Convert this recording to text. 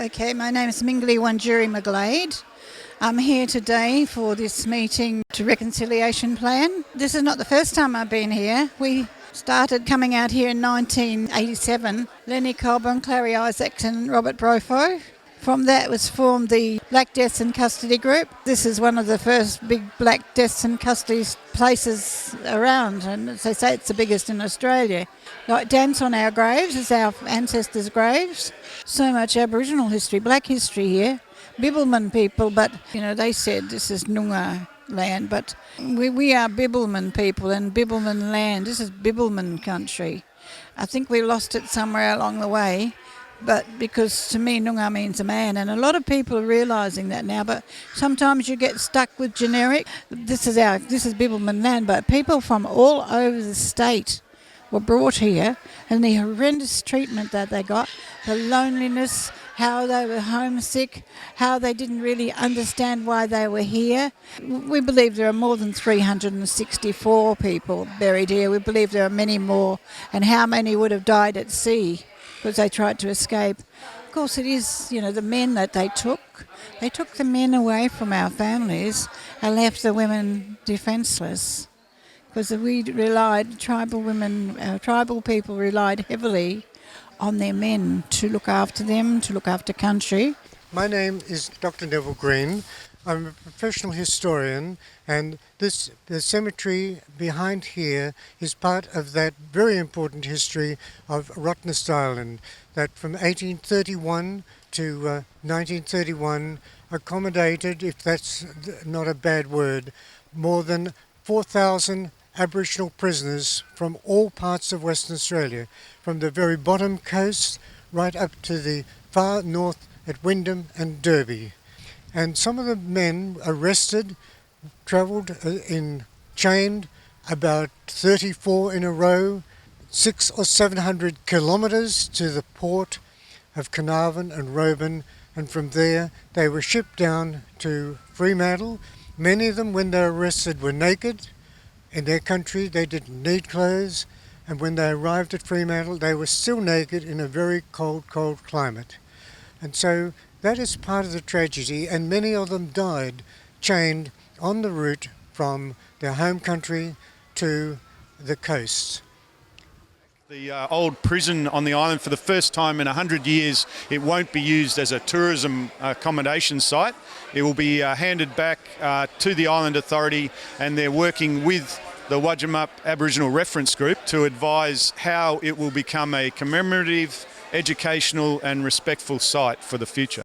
Okay, my name is Mingli Wanjuri McGlade. I'm here today for this meeting to Reconciliation Plan. This is not the first time I've been here. We started coming out here in 1987. Lenny Colburn, Clary Isaacs and Robert Brofo. From that was formed the Black Deaths in Custody group. This is one of the first big black deaths in custody places around, and as they say, it's the biggest in Australia. Like dance on our graves is our ancestors' graves. So much Aboriginal history, black history here. Bibbulmun people, but they said this is Noongar land, but we are Bibbulmun people and Bibbulmun land. This is Bibbulmun country. I think we lost it somewhere along the way. But because to me Noongar means a man, and a lot of people are realising that now, but sometimes you get stuck with generic. This is Bibbulmun land, but people from all over the state were brought here, and the horrendous treatment that they got, the loneliness, how they were homesick, how they didn't really understand why they were here. We believe there are more than 364 people buried here. We believe there are many more, and how many would have died at sea because they tried to escape. Of course, it is, the men that they took. They took the men away from our families and left the women defenceless. Because tribal people relied heavily on their men to look after them, to look after country. My name is Dr. Neville Green. I'm a professional historian, and the cemetery behind here is part of that very important history of Rottnest Island that from 1831 to 1931 accommodated, if that's not a bad word, more than 4,000 Aboriginal prisoners from all parts of Western Australia, from the very bottom coast right up to the far north at Wyndham and Derby. And some of the men arrested travelled chained about 34 in a row, 600 or 700 kilometres to the port of Carnarvon and Roban, and from there they were shipped down to Fremantle. Many of them, when they were arrested, were naked. In their country they didn't need clothes, and when they arrived at Fremantle they were still naked in a very cold climate. And so that is part of the tragedy, and many of them died chained on the route from their home country to the coast. The old prison on the island, for the first time in 100 years, it won't be used as a tourism accommodation site. It will be handed back to the Island Authority, and they're working with the Wajimap Aboriginal Reference Group to advise how it will become a commemorative, educational and respectful site for the future.